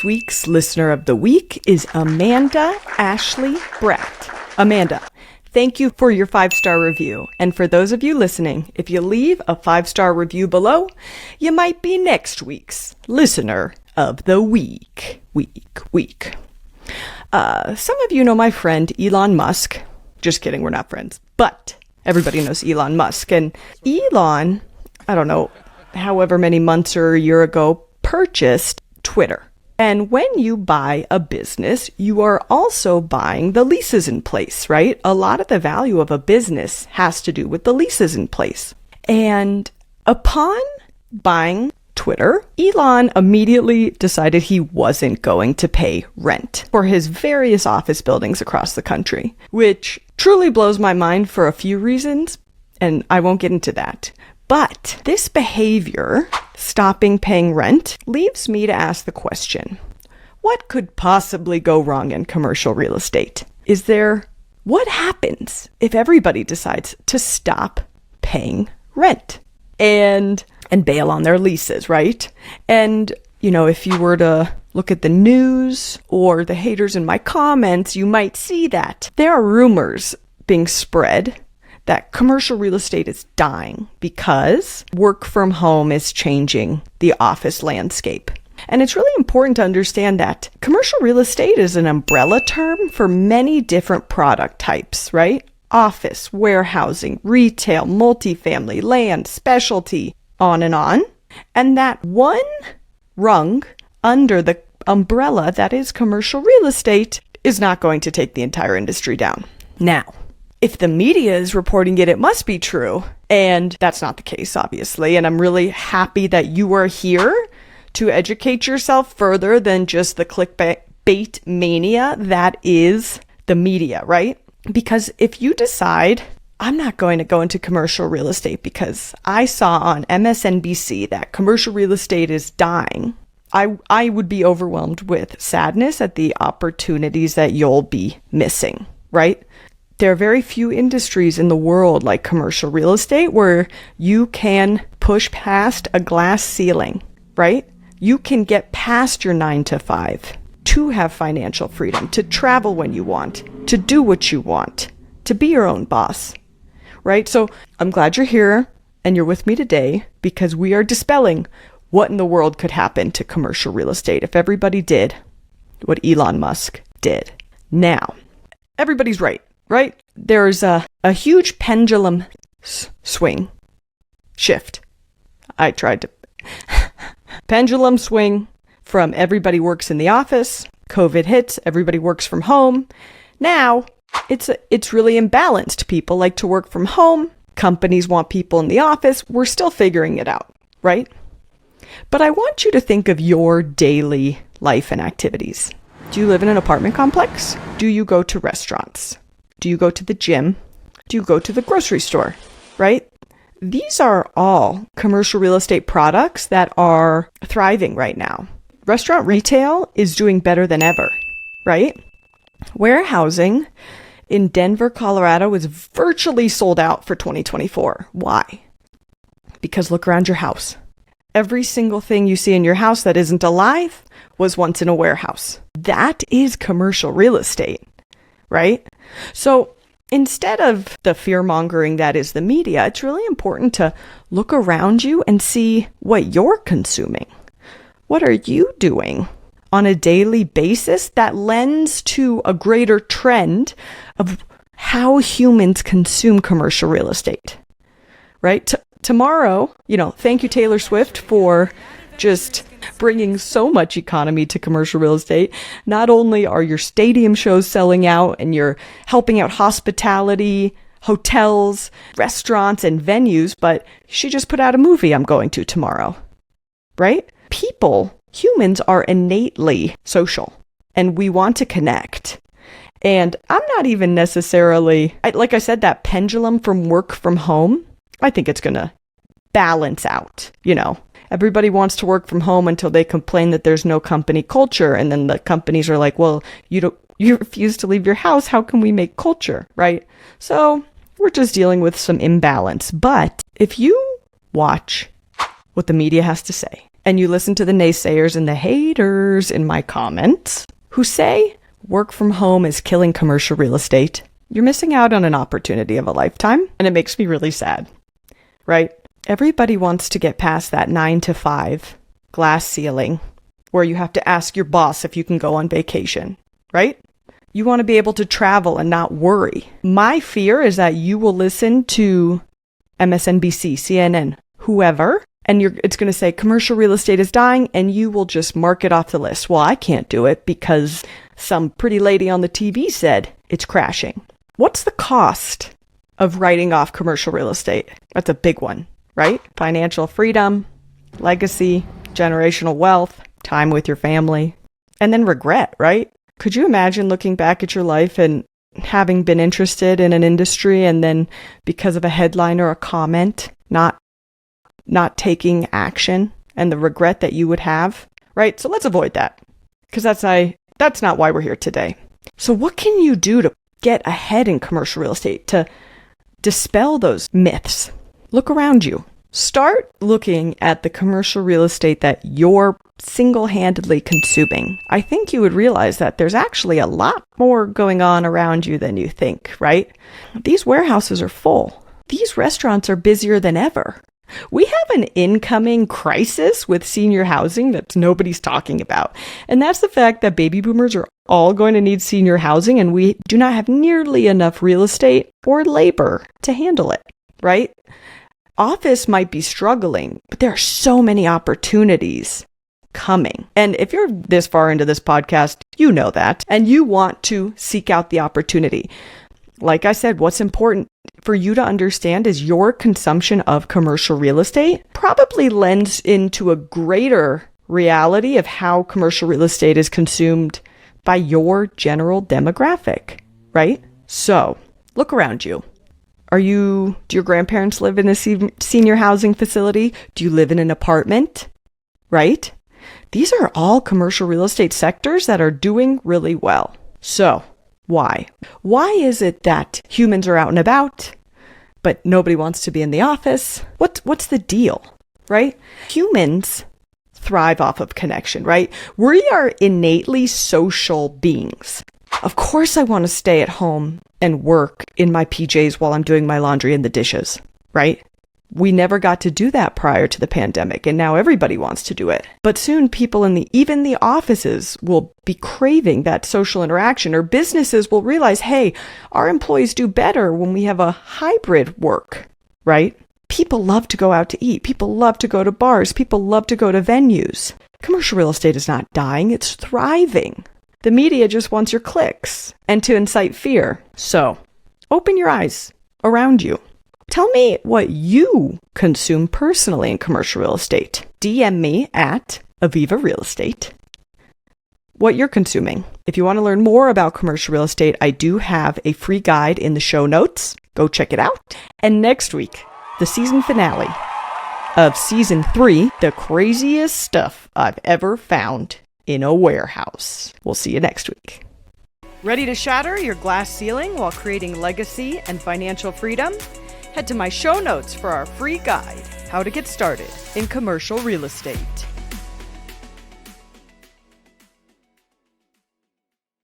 This week's Listener of the Week is Amanda Ashley Bratt. Amanda, thank you for your 5-star review. And for those of you listening, if you leave a 5-star review below, you might be next week's Listener of the Week. Some of you know my friend Elon Musk. Just kidding, we're not friends. But everybody knows Elon Musk. And Elon, I don't know, however many months or a year ago, purchased Twitter. And when you buy a business, you are also buying the leases in place, right? A lot of the value of a business has to do with the leases in place. And upon buying Twitter, Elon immediately decided he wasn't going to pay rent for his various office buildings across the country, which truly blows my mind for a few reasons, and I won't get into that. But this behavior, stopping paying rent, leaves me to ask the question, what could possibly go wrong in commercial real estate? What happens if everybody decides to stop paying rent and bail on their leases, right? And, if you were to look at the news or the haters in my comments, you might see that there are rumors being spread that commercial real estate is dying because work from home is changing the office landscape. And it's really important to understand that commercial real estate is an umbrella term for many different product types, right? Office, warehousing, retail, multifamily, land, specialty, on. And that one rung under the umbrella that is commercial real estate is not going to take the entire industry down. Now, if the media is reporting it, it must be true. And that's not the case, obviously. And I'm really happy that you are here to educate yourself further than just the clickbait mania that is the media, right? Because if you decide, I'm not going to go into commercial real estate because I saw on MSNBC that commercial real estate is dying, I would be overwhelmed with sadness at the opportunities that you'll be missing, right? There are very few industries in the world like commercial real estate where you can push past a glass ceiling, right? You can get past your 9 to 5 to have financial freedom, to travel when you want, to do what you want, to be your own boss, right? So I'm glad you're here and you're with me today because we are dispelling what in the world could happen to commercial real estate if everybody did what Elon Musk did. Now, everybody's right? There's a huge pendulum shift. I tried to pendulum swing from everybody works in the office, COVID hits, everybody works from home. Now, it's really imbalanced. People like to work from home. Companies want people in the office. We're still figuring it out, right? But I want you to think of your daily life and activities. Do you live in an apartment complex? Do you go to restaurants? Do you go to the gym? Do you go to the grocery store, right? These are all commercial real estate products that are thriving right now. Restaurant retail is doing better than ever, right? Warehousing in Denver, Colorado is virtually sold out for 2024. Why? Because look around your house. Every single thing you see in your house that isn't alive was once in a warehouse. That is commercial real estate, right? So instead of the fear-mongering that is the media, it's really important to look around you and see what you're consuming. What are you doing on a daily basis that lends to a greater trend of how humans consume commercial real estate, right? Tomorrow, thank you, Taylor Swift, for just bringing so much economy to commercial real estate. Not only are your stadium shows selling out and you're helping out hospitality, hotels, restaurants, and venues, but she just put out a movie I'm going to tomorrow, right? Humans are innately social and we want to connect. And I'm not even necessarily, like I said, that pendulum from work from home, I think it's going to balance out, Everybody wants to work from home until they complain that there's no company culture. And then the companies are like, well, you refuse to leave your house. How can we make culture, right? So we're just dealing with some imbalance. But if you watch what the media has to say, and you listen to the naysayers and the haters in my comments who say work from home is killing commercial real estate, you're missing out on an opportunity of a lifetime, and it makes me really sad, right? Everybody wants to get past that 9 to 5 glass ceiling where you have to ask your boss if you can go on vacation, right? You want to be able to travel and not worry. My fear is that you will listen to MSNBC, CNN, whoever, and it's going to say commercial real estate is dying, and you will just mark it off the list. Well, I can't do it because some pretty lady on the TV said it's crashing. What's the cost of writing off commercial real estate? That's a big one, right? Financial freedom, legacy, generational wealth, time with your family, and then regret, right? Could you imagine looking back at your life and having been interested in an industry and then because of a headline or a comment, not taking action, and the regret that you would have, right? So let's avoid that, because that's not why we're here today. So what can you do to get ahead in commercial real estate, to dispel those myths? Look around you. Start looking at the commercial real estate that you're single-handedly consuming. I think you would realize that there's actually a lot more going on around you than you think, right? These warehouses are full. These restaurants are busier than ever. We have an incoming crisis with senior housing that nobody's talking about. And that's the fact that baby boomers are all going to need senior housing, and we do not have nearly enough real estate or labor to handle it, right? Office might be struggling, but there are so many opportunities coming. And if you're this far into this podcast, you know that, and you want to seek out the opportunity. Like I said, what's important for you to understand is your consumption of commercial real estate probably lends into a greater reality of how commercial real estate is consumed by your general demographic, right? So look around you. Do your grandparents live in a senior housing facility? Do you live in an apartment? Right? These are all commercial real estate sectors that are doing really well. So, why? Why is it that humans are out and about, but nobody wants to be in the office? What's the deal, right? Humans thrive off of connection, right? We are innately social beings. Of course I want to stay at home and work in my PJs while I'm doing my laundry and the dishes, right? We never got to do that prior to the pandemic, and now everybody wants to do it. But soon people even the offices will be craving that social interaction, or businesses will realize, hey, our employees do better when we have a hybrid work, right? People love to go out to eat. People love to go to bars. People love to go to venues. Commercial real estate is not dying, it's thriving. The media just wants your clicks and to incite fear. So, open your eyes around you. Tell me what you consume personally in commercial real estate. DM me at Aviva Real Estate what you're consuming. If you want to learn more about commercial real estate, I do have a free guide in the show notes. Go check it out. And next week, the season finale of season 3, the craziest stuff I've ever found in a warehouse. We'll see you next week. Ready to shatter your glass ceiling while creating legacy and financial freedom? Head to my show notes for our free guide, How to Get Started in Commercial Real Estate.